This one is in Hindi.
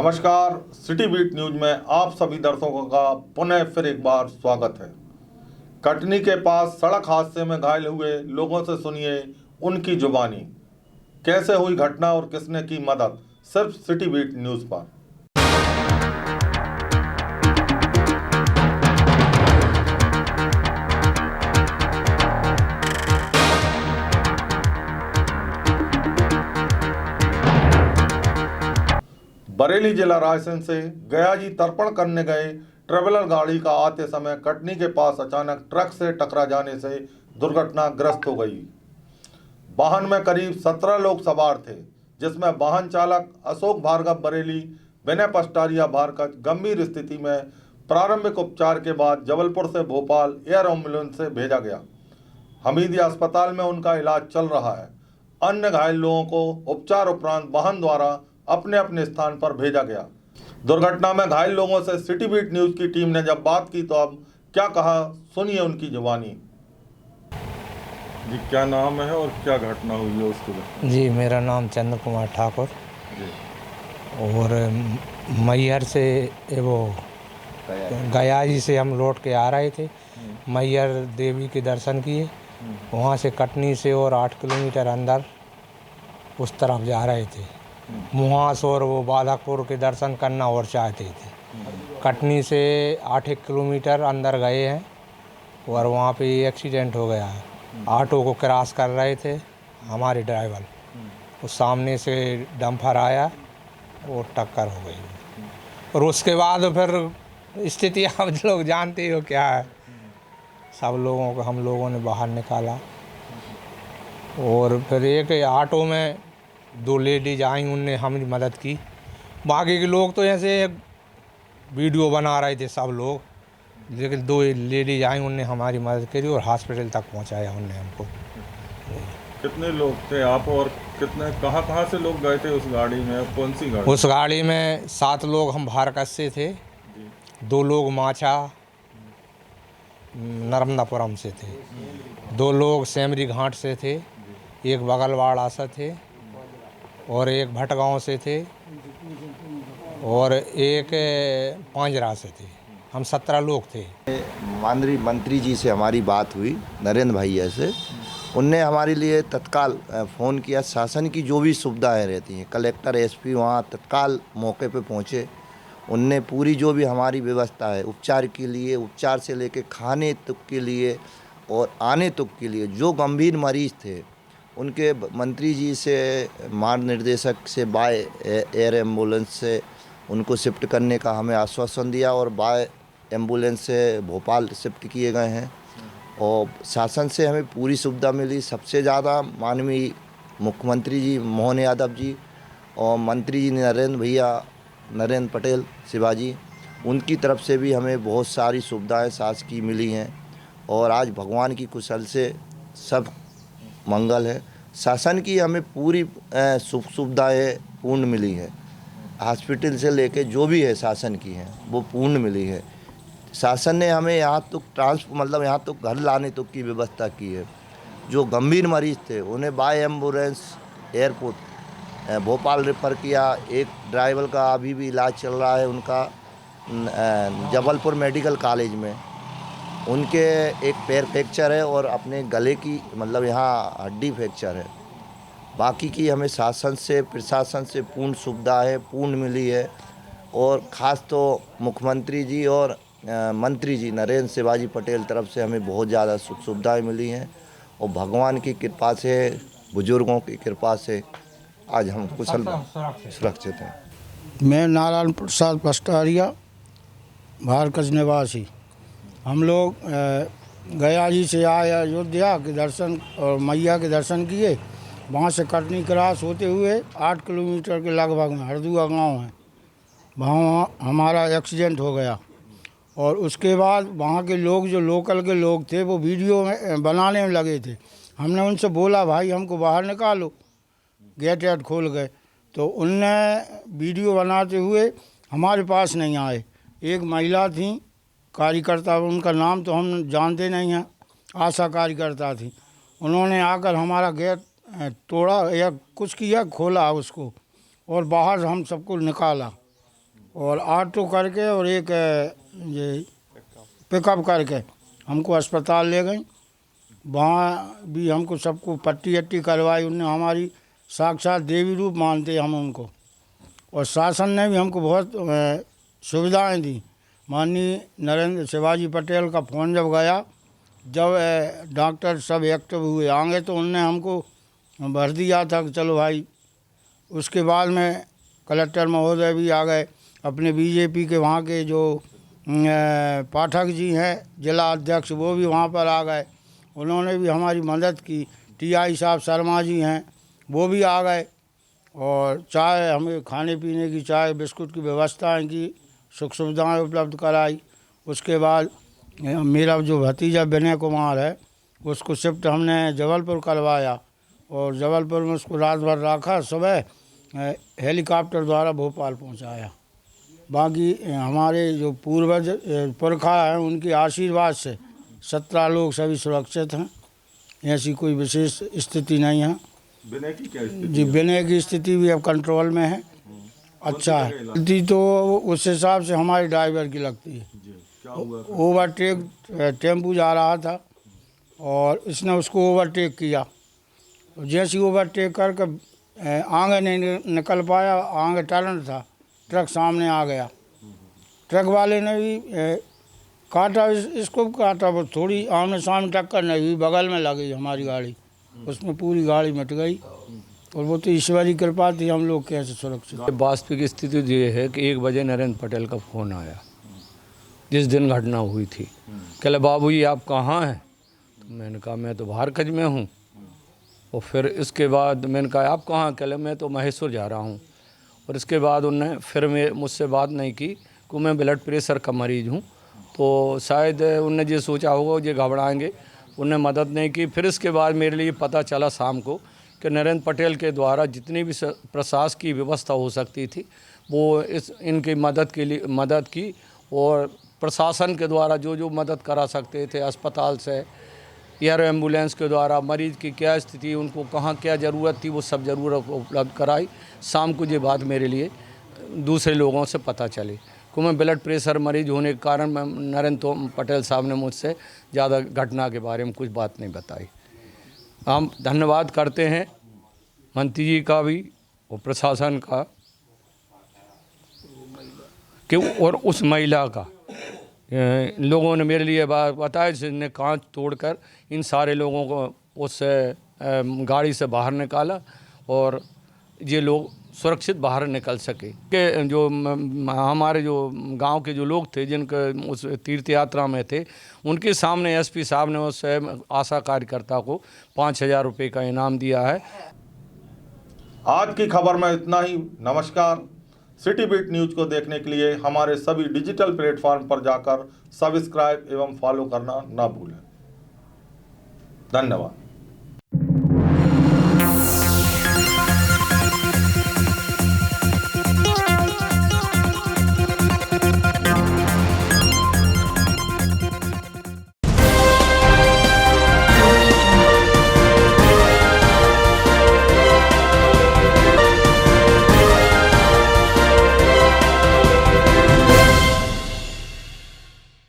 नमस्कार, सिटी बीट न्यूज में आप सभी दर्शकों का पुनः फिर एक बार स्वागत है। कटनी के पास सड़क हादसे में घायल हुए लोगों से सुनिए उनकी जुबानी। कैसे हुई घटना और किसने की मदद, सिर्फ सिटी बीट न्यूज पर। बरेली जिला रायसेन से गयाजी तर्पण करने गए ट्रेवलर गाड़ी का आते समय कटनी के पास अचानक ट्रक से टकरा जाने से दुर्घटनाग्रस्त हो गई। वाहन में करीब 17 लोग सवार थे, जिसमें वाहन चालक अशोक भार्गव बरेली, विनय पस्टारिया भारकत गंभीर स्थिति में प्रारंभिक उपचार के बाद जबलपुर से भोपाल एयर एम्बुलेंस से भेजा गया। हमीदिया अस्पताल में उनका इलाज चल रहा है। अन्य घायल लोगों को उपचार उपरांत वाहन द्वारा अपने अपने स्थान पर भेजा गया। दुर्घटना में घायल लोगों से सिटी बीट न्यूज की टीम ने जब बात की तो अब क्या कहा, सुनिए उनकी जुबानी। जी, क्या नाम है और क्या घटना हुई है उसके बाद? जी, मेरा नाम चंद्र कुमार ठाकुर जी। और मैहर से वो गयाजी से हम लौट के आ रहे थे। मैहर देवी के दर्शन किए, वहाँ से कटनी से और 8 किलोमीटर अंदर उस तरफ जा रहे थे। मुहास और वो बाधकपुर के दर्शन करना और चाहते थे। कटनी से 8 किलोमीटर अंदर गए हैं और वहाँ पे एक्सीडेंट हो गया है। ऑटो को क्रॉस कर रहे थे हमारे ड्राइवर, उस सामने से डंपर आया और टक्कर हो गई। और उसके बाद फिर स्थिति आप लोग जानते हो क्या है। सब लोगों को हम लोगों ने बाहर निकाला और फिर एक ऑटो में 2 लेडीज आई, उनने हमारी मदद की। बाकी के लोग तो ऐसे वीडियो बना रहे थे सब लोग, लेकिन 2 लेडीज आई, उनने हमारी मदद करी और हॉस्पिटल तक पहुंचाया उनने हमको। कितने लोग थे आप और कितने कहाँ से लोग गए थे उस गाड़ी में? कौन सी गाड़ी? उस गाड़ी में 7 लोग हम भारकत से थे, 2 लोग माछा नर्मदापुरम से थे, 2 लोग सेमरी घाट से थे, एक बगलवाड़ा से थे और एक भटगांव से थे और एक पांजरा से थे। हम 17 लोग थे। माननीय मंत्री जी से हमारी बात हुई, नरेंद्र भैया से। उनने हमारे लिए तत्काल फ़ोन किया। शासन की जो भी सुविधाएं रहती हैं, कलेक्टर एसपी वहाँ तत्काल मौके पे पहुँचे। उनने पूरी जो भी हमारी व्यवस्था है उपचार के लिए, उपचार से लेके खाने तक के लिए और आने तक के लिए, जो गंभीर मरीज़ थे उनके मंत्री जी से महानिर्देशक से बाय एयर एम्बुलेंस से उनको शिफ्ट करने का हमें आश्वासन दिया और बाय एम्बुलेंस से भोपाल शिफ्ट किए गए हैं। और शासन से हमें पूरी सुविधा मिली। सबसे ज़्यादा माननीय मुख्यमंत्री जी मोहन यादव जी और मंत्री जी नरेंद्र पटेल शिवाजी, उनकी तरफ से भी हमें बहुत सारी सुविधाएं शासकीय मिली हैं। और आज भगवान की कुशल से सब मंगल है। शासन की हमें पूरी सुख सुविधाएँ पूर्ण मिली है। हॉस्पिटल से लेके जो भी है शासन की है वो पूर्ण मिली है। शासन ने हमें यहाँ तक यहाँ तक घर लाने तक की व्यवस्था की है। जो गंभीर मरीज़ थे उन्हें by ambulance airport Bhopal refer किया। एक ड्राइवर का अभी भी इलाज चल रहा है उनका जबलपुर मेडिकल कॉलेज में। उनके एक पैर फ्रैक्चर है और अपने गले की यहाँ हड्डी फ्रैक्चर है। बाकी की हमें शासन से, प्रशासन से पूर्ण सुविधा है, पूर्ण मिली है। और ख़ास तो मुख्यमंत्री जी और मंत्री जी नरेंद्र शिवाजी पटेल तरफ से हमें बहुत ज़्यादा सुख सुविधाएँ मिली हैं। और भगवान की कृपा से, बुजुर्गों की कृपा से आज हम कुशल सुरक्षित हैं। मैं नारायण प्रसाद पस्टारिया, भारकत निवासी। हम लोग गयाजी से आए अयोध्या के दर्शन और मैया के दर्शन किए। वहाँ से कटनी क्रॉस होते हुए 8 किलोमीटर के लगभग में हरदुआ गांव है, वहाँ हमारा एक्सीडेंट हो गया। और उसके बाद वहाँ के लोग, जो लोकल के लोग थे, वो वीडियो में बनाने में लगे थे। हमने उनसे बोला भाई हमको बाहर निकालो, गेट वेट खोल गए। तो उनने वीडियो बनाते हुए हमारे पास नहीं आए। एक महिला थी कार्यकर्ता, उनका नाम तो हम जानते नहीं हैं, आशा कार्यकर्ता थी। उन्होंने आकर हमारा गेट तोड़ा या कुछ किया, खोला उसको और बाहर हम सबको निकाला। और ऑटो करके और एक ये पिकअप करके हमको अस्पताल ले गई। वहाँ भी हमको सबको पट्टी अट्टी करवाई। उनने हमारी साक्षात देवी रूप मानते हम उनको। और शासन ने भी हमको बहुत सुविधाएं दी। माननीय नरेंद्र शिवाजी पटेल का फ़ोन जब गया, जब डॉक्टर सब एक्टिव हुए आगे, तो उनने हमको भर दिया था कि चलो भाई। उसके बाद में कलेक्टर महोदय भी आ गए, अपने बीजेपी के वहाँ के जो पाठक जी हैं जिला अध्यक्ष, वो भी वहाँ पर आ गए। उन्होंने भी हमारी मदद की। टीआई साहब शर्मा जी हैं, वो भी आ गए और चाय, हमें खाने पीने की चाय बिस्कुट की व्यवस्थाएं की, सुख सुविधाएं उपलब्ध कराई। उसके बाद मेरा जो भतीजा विनय कुमार है, उसको शिफ्ट हमने जबलपुर करवाया और जबलपुर में उसको रात भर रखा, सुबह हेलीकॉप्टर द्वारा भोपाल पहुंचाया। बाकी हमारे जो पूर्वज पुरखा हैं, उनके आशीर्वाद से 17 लोग सभी सुरक्षित हैं। ऐसी कोई विशेष स्थिति नहीं है। विनय की क्या स्थिति? जी, विनय की स्थिति भी अब कंट्रोल में है, अच्छा है। स्थिति तो उस हिसाब से हमारे ड्राइवर की लगती है। क्या हुआ? ओवरटेक, टेम्पू जा रहा था और इसने उसको ओवरटेक किया। जैसे ओवरटेक करके आगे नहीं निकल पाया, आगे टर्न था, ट्रक सामने आ गया। ट्रक वाले ने भी काटा, इसको काटा, वो थोड़ी आमने सामने टक्कर नहीं हुई, बगल में लगी हमारी गाड़ी, उसमें पूरी गाड़ी मिट गई। और वो तो ईश्वरी कृपा थी, हम लोग कैसे सुरक्षित। वास्तविक स्थिति ये है कि 1 बजे नरेंद्र पटेल का फ़ोन आया, जिस दिन घटना हुई थी। कहले बाबू जी आप कहाँ हैं? तो मैंने कहा मैं तो भारकज में हूँ। और फिर इसके बाद मैंने कहा आप कहाँ? कहले मैं तो महेश्वर जा रहा हूँ। और इसके बाद उनने फिर मुझसे बात नहीं की कि मैं ब्लड प्रेशर का मरीज़ हूँ, तो शायद उनने ये सोचा होगा ये घबराएंगे, उनने मदद नहीं की। फिर इसके बाद मेरे लिए पता चला शाम को कि नरेंद्र पटेल के द्वारा जितनी भी प्रशासन की व्यवस्था हो सकती थी वो इनकी मदद के लिए मदद की। और प्रशासन के द्वारा जो जो मदद करा सकते थे, अस्पताल से, एयर एम्बुलेंस के द्वारा मरीज़ की क्या स्थिति, उनको कहाँ क्या ज़रूरत थी, वो सब ज़रूरत उपलब्ध कराई। शाम को ये बात मेरे लिए दूसरे लोगों से पता चली कि मैं ब्लड प्रेशर मरीज होने के कारण मैं नरेंद्र पटेल साहब ने मुझसे ज़्यादा घटना के बारे में कुछ बात नहीं बताई। हम धन्यवाद करते हैं मंत्री जी का भी और प्रशासन का कि और उस महिला का। लोगों ने मेरे लिए बात बताया जिसने कांच तोड़कर इन सारे लोगों को उस गाड़ी से बाहर निकाला और ये लोग सुरक्षित बाहर निकल सके। कि जो हमारे जो गांव के जो लोग थे जिनके उस तीर्थ यात्रा में थे, उनके सामने एसपी साहब ने उस आशा कार्यकर्ता को 5,000 रुपये का इनाम दिया है। आज की खबर में इतना ही। नमस्कार। सिटी बीट न्यूज को देखने के लिए हमारे सभी डिजिटल प्लेटफॉर्म पर जाकर सब्सक्राइब एवं फॉलो करना ना भूलें। धन्यवाद।